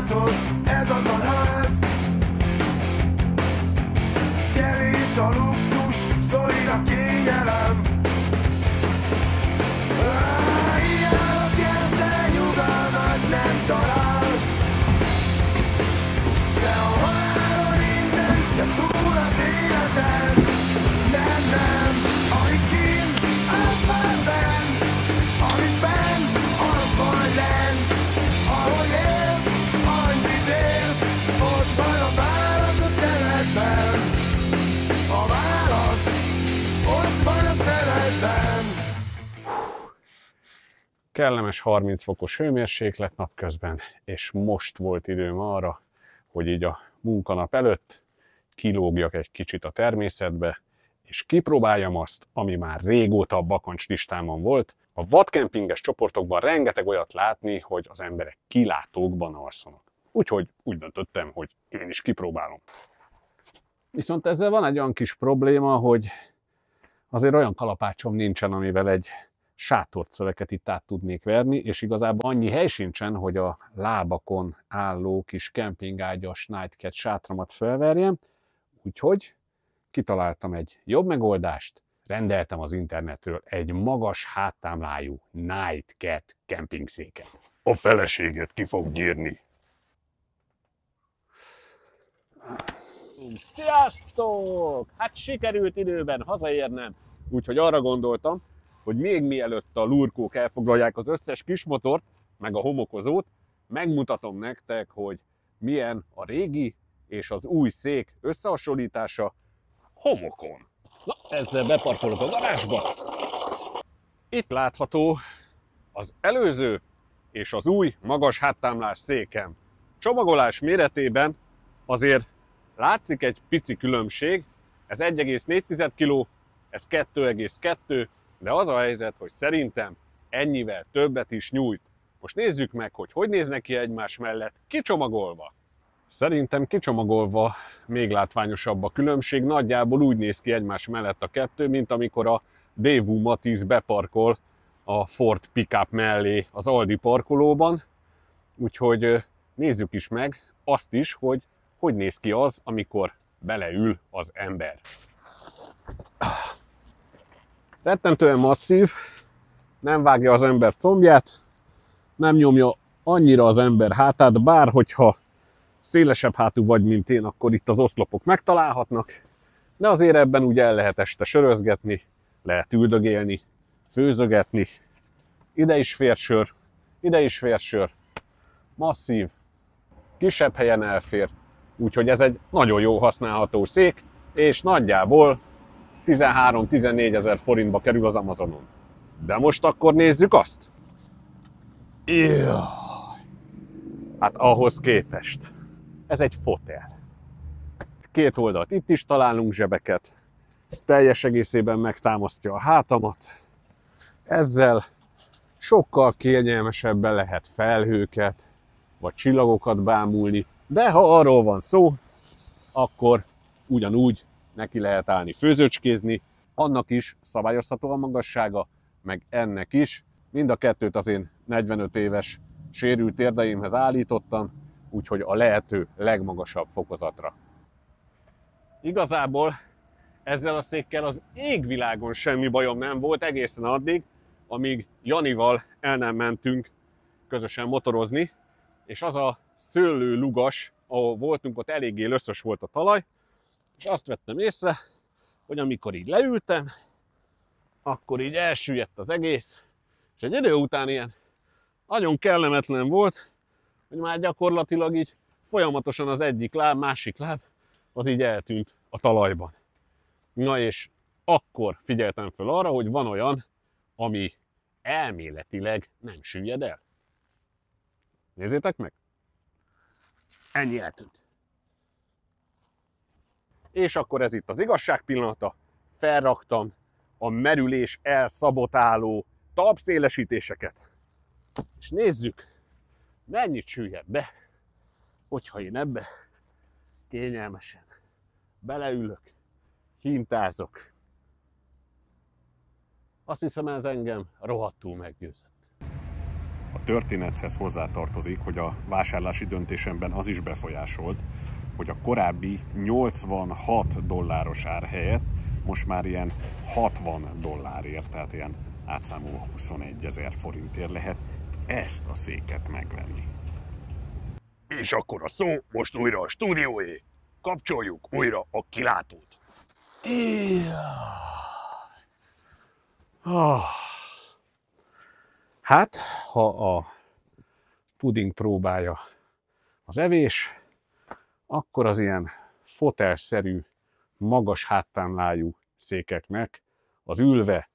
látod, ez az a ház. Kevés a luxus, szorít a kényelem. Hiába keresel, nyugalmat nem találsz. Se a halálon innen, se túl az életen. Nem, nem, ami kint, az van benn. Ami fenn, az van lenn. Ahogy élsz, annyit élsz. Ott van a válasz a szeretben. A válasz, ott van a szeretben. Kellemes 30 fokos hőmérséklet napközben, és most volt időm arra, hogy így a munkanap előtt kilógjak egy kicsit a természetbe, és kipróbáljam azt, ami már régóta a bakancs listámon volt. A vadkempinges csoportokban rengeteg olyat látni, hogy az emberek kilátókban alszanak. Úgyhogy úgy döntöttem, hogy én is kipróbálom. Viszont ezzel van egy olyan kis probléma, hogy azért olyan kalapácsom nincsen, amivel egy sátorcöveket itt át tudnék verni, és igazából annyi hely sincsen, hogy a lábakon álló kis kempingágyas Nightcat sátramat felverjem, úgyhogy kitaláltam egy jobb megoldást, rendeltem az internetről egy magas háttámlájú Nightcat kempingszéket. A feleséget ki fog gyírni. Sziasztok! Hát sikerült időben hazaérnem, úgyhogy arra gondoltam, hogy még mielőtt a lurkók elfoglalják az összes kismotort, meg a homokozót, megmutatom nektek, hogy milyen a régi és az új szék összehasonlítása homokon. Na, ezzel beparkolok a garázsba. Itt látható az előző és az új magas háttámlás székem. Csomagolás méretében azért látszik egy pici különbség, ez 1,4 kg, ez 2,2, de az a helyzet, hogy szerintem ennyivel többet is nyújt. Most nézzük meg, hogy hogy néznek ki egymás mellett kicsomagolva. Szerintem kicsomagolva még látványosabb a különbség, nagyjából úgy néz ki egymás mellett a kettő, mint amikor a Daewoo Matiz beparkol a Ford pickup mellé az Aldi parkolóban. Úgyhogy nézzük is meg azt is, hogy hogy néz ki az, amikor beleül az ember. Rettentően masszív, nem vágja az ember combját, nem nyomja annyira az ember hátát, bár hogyha szélesebb hátú vagy, mint én, akkor itt az oszlopok megtalálhatnak, de azért ebben ugye el lehet este sörözgetni, lehet üldögélni, főzögetni, ide is fér sör, ide is fér sör, masszív, kisebb helyen elfér, úgyhogy ez egy nagyon jó használható szék, és nagyjából 13-14 ezer forintba kerül az Amazonon. De most akkor nézzük azt. Jaj. Hát ahhoz képest. Ez egy fotel. Két oldalt itt is találunk zsebeket. Teljes egészében megtámasztja a hátamat. Ezzel sokkal kényelmesebben lehet felhőket, vagy csillagokat bámulni. De ha arról van szó, akkor ugyanúgy neki lehet állni főzőcskézni, annak is szabályozható a magassága, meg ennek is. Mind a kettőt az én 45 éves sérült térdeimhez állítottam, úgyhogy a lehető legmagasabb fokozatra. Igazából ezzel a székkel az égvilágon semmi bajom nem volt egészen addig, amíg Janival el nem mentünk közösen motorozni, és az a szőlő lugas, ahol voltunk, ott eléggé löszös volt a talaj, és azt vettem észre, hogy amikor így leültem, akkor így elsüllyedt az egész, és egy idő után ilyen nagyon kellemetlen volt, hogy már gyakorlatilag így folyamatosan az egyik láb, másik láb, az így eltűnt a talajban. Na és akkor figyeltem föl arra, hogy van olyan, ami elméletileg nem süllyed el. Nézzétek meg! Ennyi eltűnt. És akkor ez itt az igazság pillanata. Felraktam a merülés elszabotáló talpszélesítéseket. És nézzük, mennyit süllyed be, hogyha én ebbe kényelmesen beleülök, hintázok. Azt hiszem, ez engem rohadtul meggyőzött. A történethez hozzátartozik, hogy a vásárlási döntésemben az is befolyásolt, hogy a korábbi 86 dolláros ár helyett most már ilyen 60 dollárért, tehát ilyen átszámolva 21 000 forintért lehet ezt a széket megvenni. És akkor a szó most újra a stúdióé. Kapcsoljuk újra a kilátót. Hát, ha a puding próbája az evés, akkor az ilyen fotelszerű, magas háttámlájú székeknek az ülve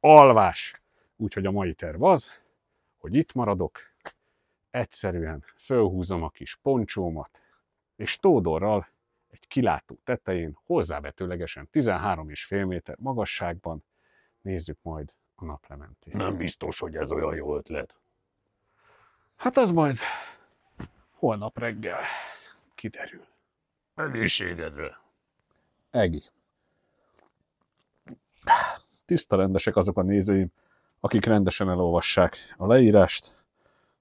alvás. Úgyhogy a mai terv az, hogy itt maradok, egyszerűen fölhúzom a kis poncsómat, és tódorral egy kilátó tetején, hozzávetőlegesen 13,5 méter magasságban nézzük majd a naplementét. Nem biztos, hogy ez olyan jó ötlet. Hát az majd holnap reggel kiderül. Egészségedre. Egi. Tiszta rendesek azok a nézőim, akik rendesen elolvassák a leírást,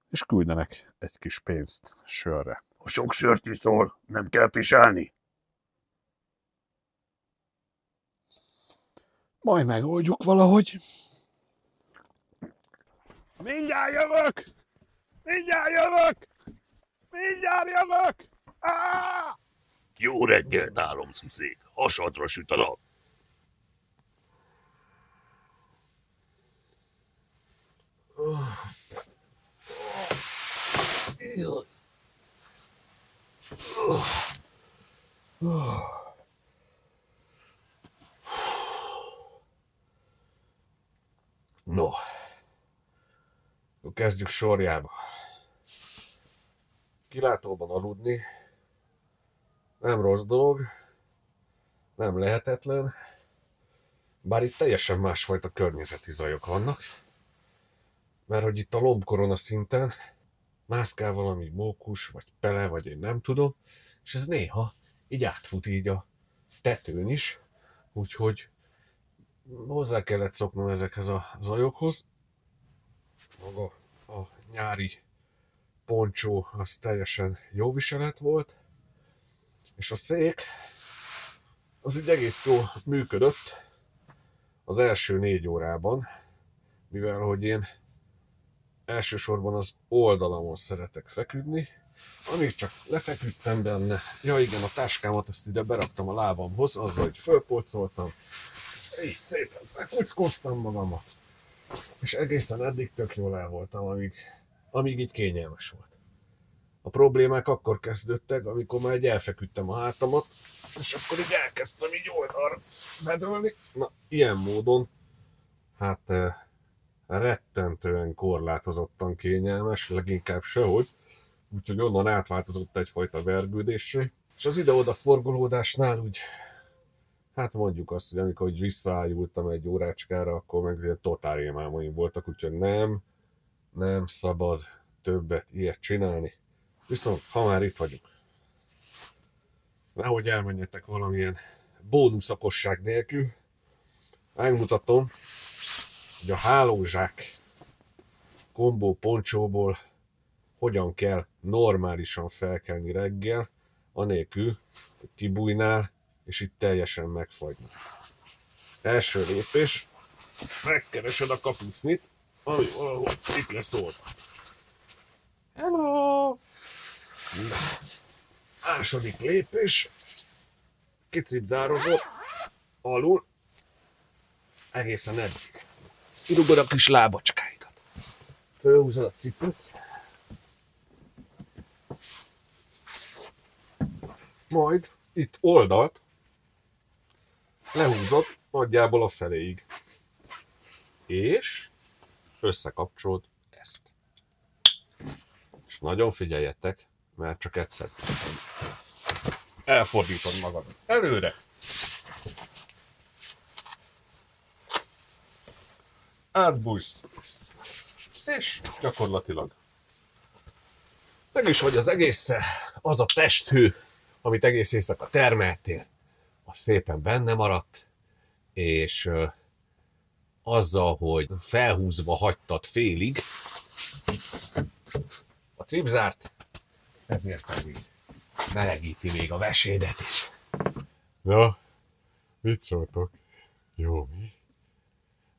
és küldenek egy kis pénzt sörre. Ha sok sört iszol, nem kell pisálni. Majd megoldjuk valahogy. Mindjárt jövök! Mindjárt jövök! Mindjárt jövök! Á! Jó reggelt, álomszuszék! Hasadra süt a nap. No, kezdjük sorjába. Kilátóban aludni nem rossz dolog, nem lehetetlen, bár itt teljesen másfajta környezeti zajok vannak, mert hogy itt a lombkorona szinten mászkál valami mókus, vagy pele, vagy én nem tudom, és ez néha így átfut így a tetőn is, úgyhogy hozzá kellett szoknom ezekhez a zajokhoz. Maga a nyári poncsó az teljesen jó viselet volt, és a szék az így egész jól működött az első 4 órában, mivel hogy én elsősorban az oldalamon szeretek feküdni, amíg csak lefeküdtem benne, ja igen, a táskámat ezt ide beraktam a lábamhoz, azzal, hogy fölpolcoltam, így szépen bekuckóztam magamat, és egészen eddig tök jól el voltam, amíg így kényelmes volt. A problémák akkor kezdődtek, amikor már egy elfeküdtem a hátamat, és akkor így elkezdtem így oldalra bedőlni. Na, ilyen módon, hát rettentően korlátozottan kényelmes, leginkább sehogy, úgyhogy onnan átváltozott egyfajta vergődésre. És az ide-oda forgolódásnál úgy, hát mondjuk azt, hogy amikor így visszaájultam egy órácskára, akkor meg ilyen totál rémálmaim voltak, úgyhogy nem szabad többet ilyet csinálni. Viszont, ha már itt vagyunk, nehogy elmenjetek valamilyen bónuszakosság nélkül, megmutatom, hogy a hálózsák kombó poncsóból hogyan kell normálisan felkelni reggel, anélkül, hogy kibújnál, és itt teljesen megfagyna. Első lépés, megkeresed a kapucnit, ami valahol itt lesz oldva. Hello! Második lépés, kicipzározod alul, egészen eddig. Kirugod a kis lábacskáidat. Fölhúzod a cipőt. Majd itt oldalt lehúzod nagyjából a feléig. És összekapcsolod ezt. És nagyon figyeljetek, mert csak egyszer. Elfordítod magad előre. Átbújsz. És gyakorlatilag meg is vagy az egésszel, az a testhő, amit egész éjszaka termeltél, az szépen benne maradt, és azzal, hogy felhúzva hagytad félig, cipzárt, ezért ez így melegíti még a vesédet is. Na, mit szóltok? Jó, mi?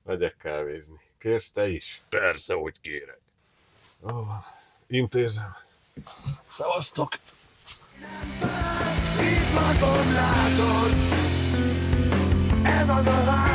Megyek kávézni. Kérsz te is? Persze, hogy kérek. Ó, van. Intézem. Szevasztok! Itt lakom, látod, ez az a ház,